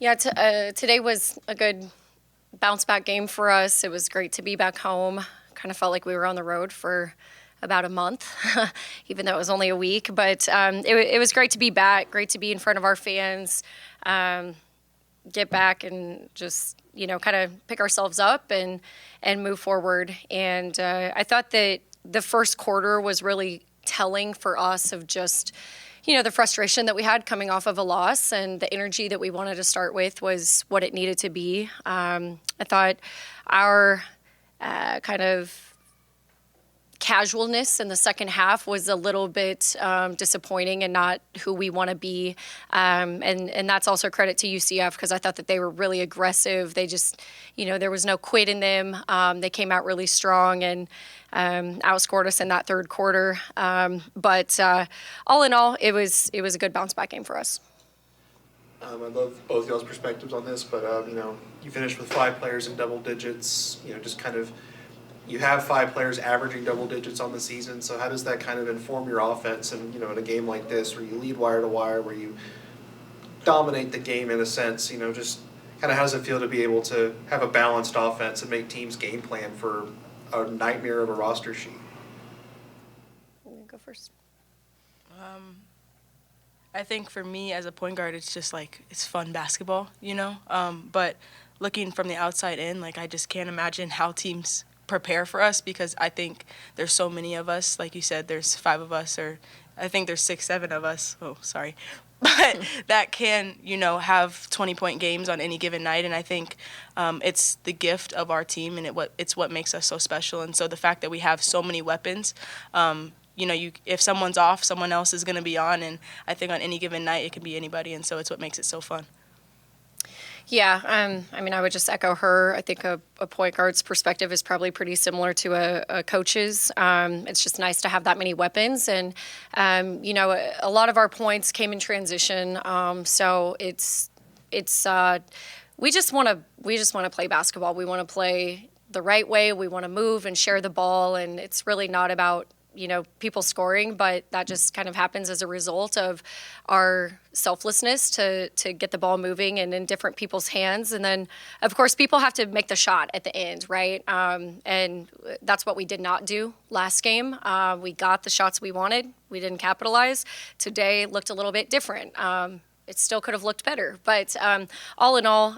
Yeah, today was a good bounce back game for us. It was great to be back home. Kind of felt like we were on the road for about a month, even though it was only a week. But it was great to be back, great to be in front of our fans, get back and just, kind of pick ourselves up and move forward. And I thought that the first quarter was really telling for us of just, the frustration that we had coming off of a loss, and the energy that we wanted to start with was what it needed to be. I thought our kind of casualness in the second half was a little bit disappointing and not who we want to be. And that's also credit to UCF, because I thought that they were really aggressive. They just, there was no quit in them. They came out really strong and outscored us in that third quarter. But all in all, it was a good bounce back game for us. I love both y'all's perspectives on this, but you finished with 5 players in double digits. Just kind of, you have 5 players averaging double digits on the season. So how does that kind of inform your offense? And in a game like this, where you lead wire to wire, where you dominate the game in a sense, just kind of how does it feel to be able to have a balanced offense and make teams game plan for a nightmare of a roster sheet? Go first. I think for me as a point guard, it's just it's fun basketball, But looking from the outside in, I just can't imagine how teams prepare for us, because I think there's so many of us. Like you said, there's 5 of us, or I think there's 6, 7 of us. Oh, sorry. But that can, have 20-point games on any given night. And I think it's the gift of our team, and it's what makes us so special. And so the fact that we have so many weapons, if someone's off, someone else is going to be on. And I think on any given night, it can be anybody. And so it's what makes it so fun. Yeah, I would just echo her. I think a point guard's perspective is probably pretty similar to a coach's. It's just nice to have that many weapons, and a lot of our points came in transition. So it's we just want to play basketball. We want to play the right way. We want to move and share the ball, and it's really not about people scoring, but that just kind of happens as a result of our selflessness to get the ball moving and in different people's hands. And then, of course, people have to make the shot at the end, right? And that's what we did not do last game. We got the shots we wanted. We didn't capitalize. Today looked a little bit different. It still could have looked better. But all in all,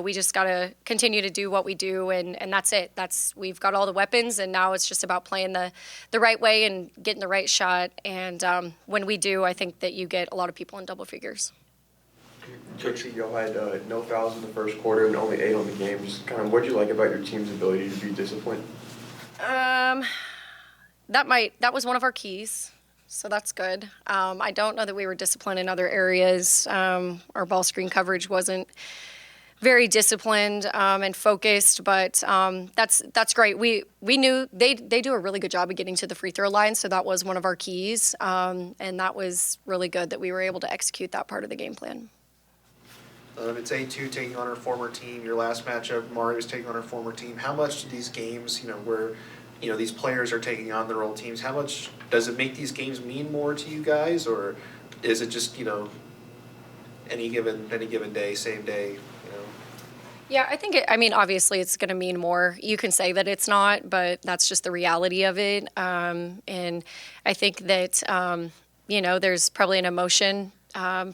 we just got to continue to do what we do, and that's it. We've got all the weapons, and now it's just about playing the right way and getting the right shot. And when we do, I think that you get a lot of people in double figures. Jacie, y'all had no fouls in the first quarter and only 8 on the game. Just kind of what did you like about your team's ability to be disciplined? That was one of our keys. So that's good. I don't know that we were disciplined in other areas. Our ball screen coverage wasn't very disciplined and focused, but that's great. We knew they do a really good job of getting to the free throw line, so that was one of our keys, and that was really good that we were able to execute that part of the game plan. It's A2 taking on her former team. Your last matchup, Amari was taking on her former team. How much do these games, where these players are taking on their old teams, how much does it make these games mean more to you guys, or is it just, any given day, same day, Yeah, I think obviously it's going to mean more. You can say that it's not, but that's just the reality of it. And I think that, there's probably an emotion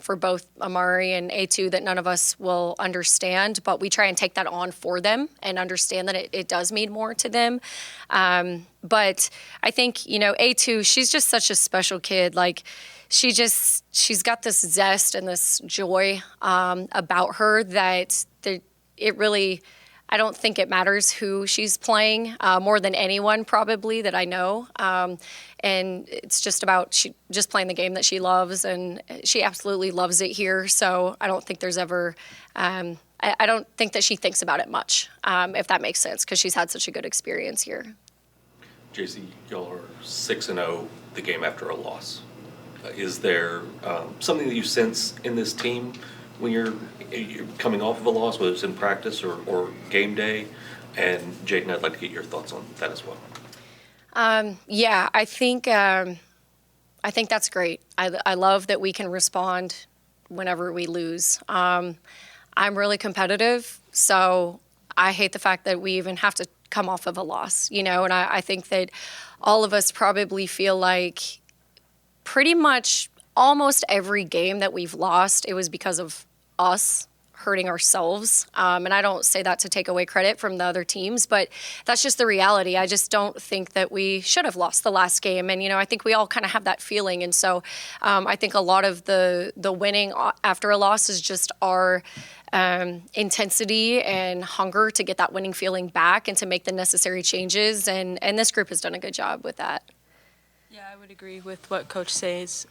for both Amari and A2 that none of us will understand, but we try and take that on for them and understand that it does mean more to them. But I think, A2, she's just such a special kid. She's got this zest and this joy about her that it really, I don't think it matters who she's playing more than anyone probably that I know. And it's just about just playing the game that she loves, and she absolutely loves it here. So I don't think there's ever, I don't think that she thinks about it much, if that makes sense, because she's had such a good experience here. Jacie, y'all are 6-0 the game after a loss. Is there something that you sense in this team when you're coming off of a loss, whether it's in practice or game day? And Jadyn, I'd like to get your thoughts on that as well. Yeah, I think that's great. I love that we can respond whenever we lose. I'm really competitive, so I hate the fact that we even have to come off of a loss, and I think that all of us probably feel like pretty much almost every game that we've lost, it was because of us hurting ourselves. And I don't say that to take away credit from the other teams, but that's just the reality. I just don't think that we should have lost the last game. And, I think we all kind of have that feeling. And so I think a lot of the winning after a loss is just our intensity and hunger to get that winning feeling back and to make the necessary changes. And this group has done a good job with that. Yeah, I would agree with what Coach says.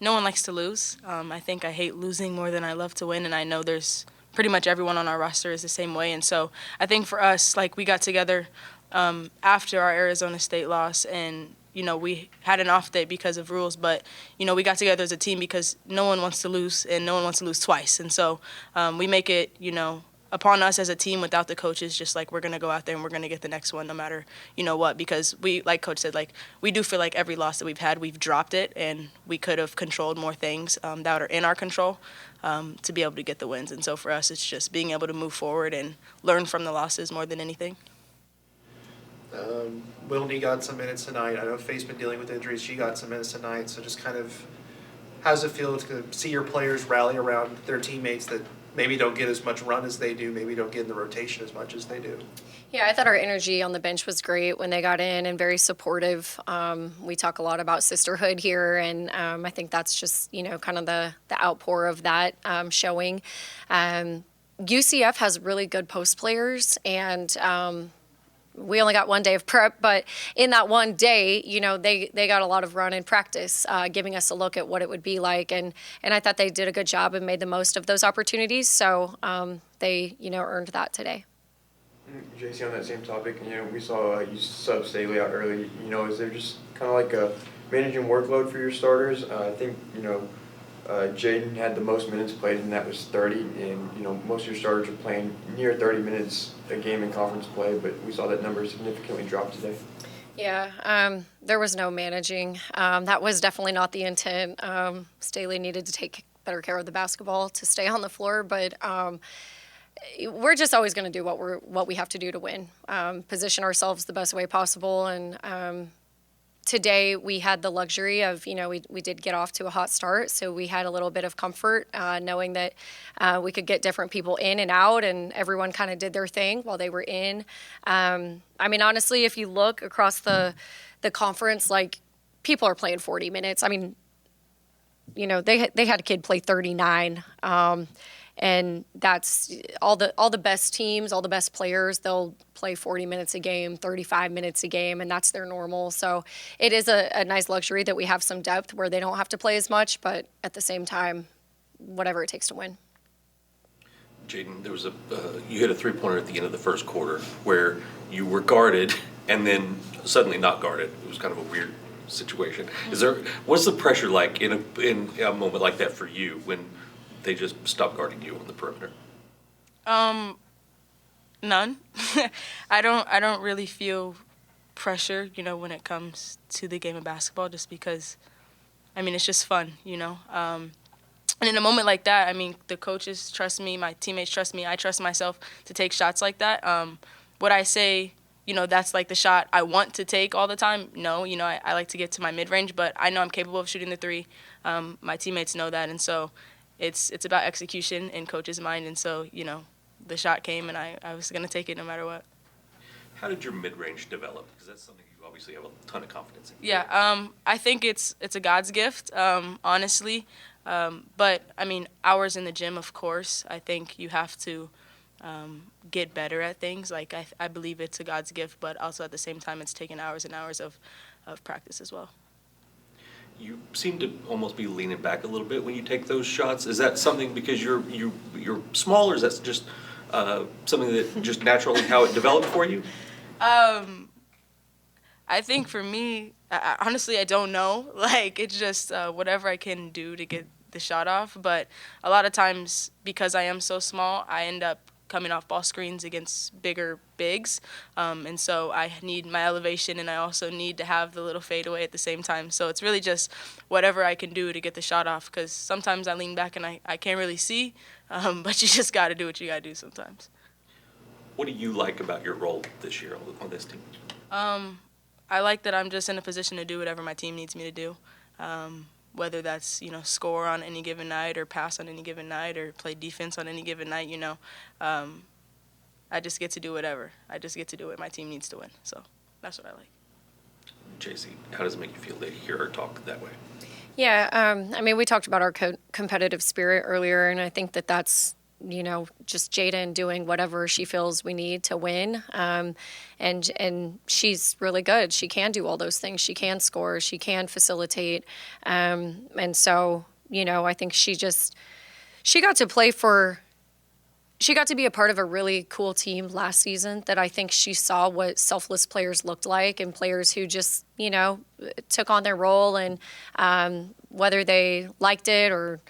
No one likes to lose. I think I hate losing more than I love to win, and I know there's pretty much everyone on our roster is the same way. And so I think for us, we got together after our Arizona State loss, and we had an off day because of rules, but we got together as a team because no one wants to lose, and no one wants to lose twice. And so we make it, upon us as a team without the coaches, just we're going to go out there and we're going to get the next one no matter, what, because we, like Coach said, we do feel like every loss that we've had, we've dropped it, and we could have controlled more things that are in our control to be able to get the wins. And so for us, it's just being able to move forward and learn from the losses more than anything. Wilney got some minutes tonight. I know Faye's been dealing with injuries. She got some minutes tonight. So just kind of, how does it feel to see your players rally around their teammates that maybe don't get as much run as they do, maybe don't get in the rotation as much as they do? Yeah, I thought our energy on the bench was great when they got in and very supportive. We talk a lot about sisterhood here, and I think that's just, kind of the outpour of that showing. UCF has really good post players, and we only got one day of prep, but in that one day, they got a lot of run in practice, giving us a look at what it would be like. And I thought they did a good job and made the most of those opportunities. So they, earned that today. Jacie, on that same topic, we saw you sub Staley out early. Is there just kind of a managing workload for your starters? I think, Jadyn had the most minutes played, and that was 30. And, most of your starters are playing near 30 minutes a game in conference play, but we saw that number significantly drop today. Yeah, there was no managing. That was definitely not the intent. Staley needed to take better care of the basketball to stay on the floor, but we're just always going to do what we have to do to win, position ourselves the best way possible. And today we had the luxury of, we did get off to a hot start, so we had a little bit of comfort knowing that we could get different people in and out, and everyone kind of did their thing while they were in. Honestly, if you look across the conference, people are playing 40 minutes. They had a kid play 39. And that's all the best teams, all the best players, they'll play 40 minutes a game, 35 minutes a game, and that's their normal. So it is a nice luxury that we have some depth where they don't have to play as much, but at the same time, whatever it takes to win. Jadyn, there was you hit a three-pointer at the end of the first quarter where you were guarded and then suddenly not guarded. It was kind of a weird situation. What's the pressure like in a moment like that for you when they just stop guarding you on the perimeter? None. I don't really feel pressure, when it comes to the game of basketball, just because, it's just fun, And in a moment like that, the coaches trust me, my teammates trust me, I trust myself to take shots like that. Would I say, that's the shot I want to take all the time? No, I like to get to my mid-range, but I know I'm capable of shooting the three. My teammates know that, and so it's about execution in coach's mind, and so, the shot came, and I was going to take it no matter what. How did your mid-range develop? Because that's something you obviously have a ton of confidence in. Yeah, I think it's a God's gift, honestly. But, hours in the gym, of course. I think you have to get better at things. I believe it's a God's gift, but also at the same time, it's taken hours and hours of practice as well. You seem to almost be leaning back a little bit when you take those shots. Is that something because you're small, or is that just something that just naturally how it developed for you? I think for me, honestly, I don't know. It's just whatever I can do to get the shot off. But a lot of times, because I am so small, I end up coming off ball screens against bigger bigs. And so I need my elevation, and I also need to have the little fadeaway at the same time. So it's really just whatever I can do to get the shot off, because sometimes I lean back and I can't really see, but you just got to do what you got to do sometimes. What do you like about your role this year on this team? I like that I'm just in a position to do whatever my team needs me to do, whether that's, score on any given night or pass on any given night or play defense on any given night, I just get to do whatever. I just get to do what my team needs to win. So that's what I like. Jacie, how does it make you feel to hear her talk that way? Yeah, we talked about our competitive spirit earlier, and I think that that's, just Jadyn doing whatever she feels we need to win. And she's really good. She can do all those things. She can score. She can facilitate. And so, I think she got to play for. She got to be a part of a really cool team last season that I think she saw what selfless players looked like, and players who just, took on their role, and whether they liked it or,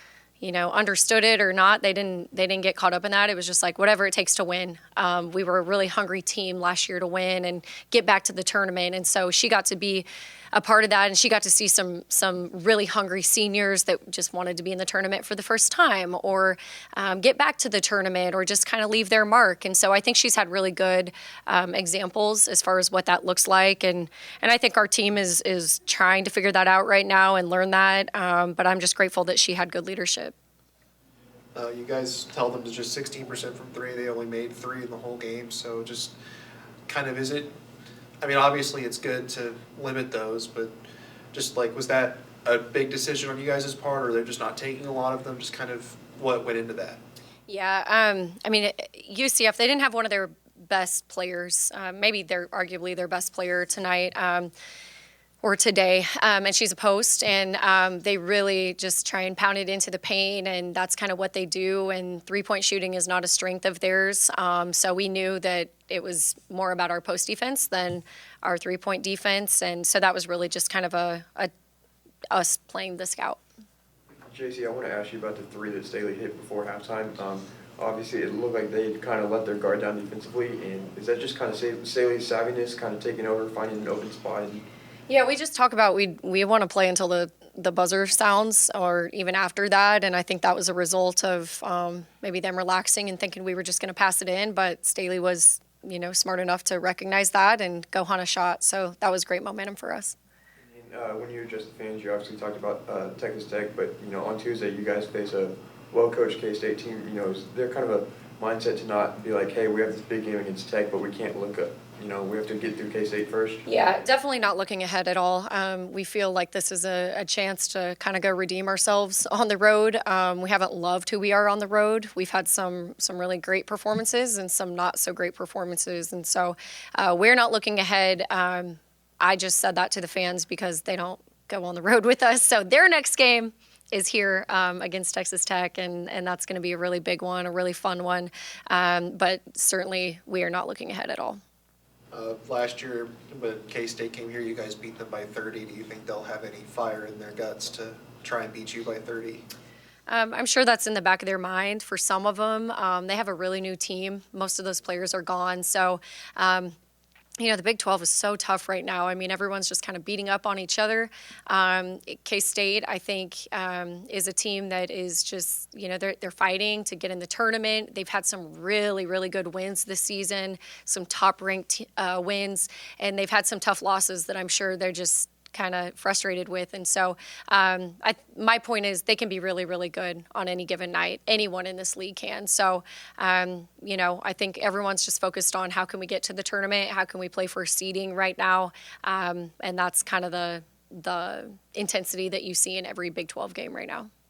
understood it or not, they didn't get caught up in that. It was just like whatever it takes to win. We were a really hungry team last year to win and get back to the tournament. And so she got to be a part of that, and she got to see some really hungry seniors that just wanted to be in the tournament for the first time, or get back to the tournament, or just kind of leave their mark. And so I think she's had really good examples as far as what that looks like. And I think our team is trying to figure that out right now and learn that. But I'm just grateful that she had good leadership. You guys tell them to just 16% from three. They only made 3 in the whole game. So just kind of, is it, obviously it's good to limit those, but just like, was that a big decision on you guys' part, or they're just not taking a lot of them? Just kind of what went into that? Yeah, UCF, they didn't have one of their best players. Maybe they're arguably their best player tonight. Or today, and she's a post, and they really just try and pound it into the paint, and that's kind of what they do, and three-point shooting is not a strength of theirs, so we knew that it was more about our post defense than our three-point defense, and so that was really just kind of us playing the scout. Jacie, I want to ask you about the 3 that Staley hit before halftime. Obviously, it looked like they kind of let their guard down defensively, and is that just kind of Staley's savviness kind of taking over, finding an open spot? Yeah, we just talk about we want to play until the buzzer sounds, or even after that, and I think that was a result of maybe them relaxing and thinking we were just going to pass it in, but Staley was, smart enough to recognize that and go hunt a shot, so that was great momentum for us. And when you address the fans, you obviously talked about Texas Tech, but on Tuesday you guys face a well-coached K-State team. Is there kind of a mindset to not be like, hey, we have this big game against Tech, but we can't look up? We have to get through K-State first? Yeah, definitely not looking ahead at all. We feel like this is a chance to kind of go redeem ourselves on the road. We haven't loved who we are on the road. We've had some really great performances and some not so great performances. And so we're not looking ahead. I just said that to the fans because they don't go on the road with us. So their next game is here against Texas Tech, and that's going to be a really big one, a really fun one. But certainly we are not looking ahead at all. Last year, when K-State came here, you guys beat them by 30. Do you think they'll have any fire in their guts to try and beat you by 30? I'm sure that's in the back of their mind for some of them. They have a really new team. Most of those players are gone. So, the Big 12 is so tough right now. Everyone's just kind of beating up on each other. K-State, I think, is a team that is just, they're fighting to get in the tournament. They've had some really, really good wins this season, some top-ranked wins, and they've had some tough losses that I'm sure they're just kind of frustrated with. And so my point is they can be really, really good on any given night. Anyone in this league can. So, I think everyone's just focused on how can we get to the tournament, how can we play for seeding right now, and that's kind of the intensity that you see in every Big 12 game right now.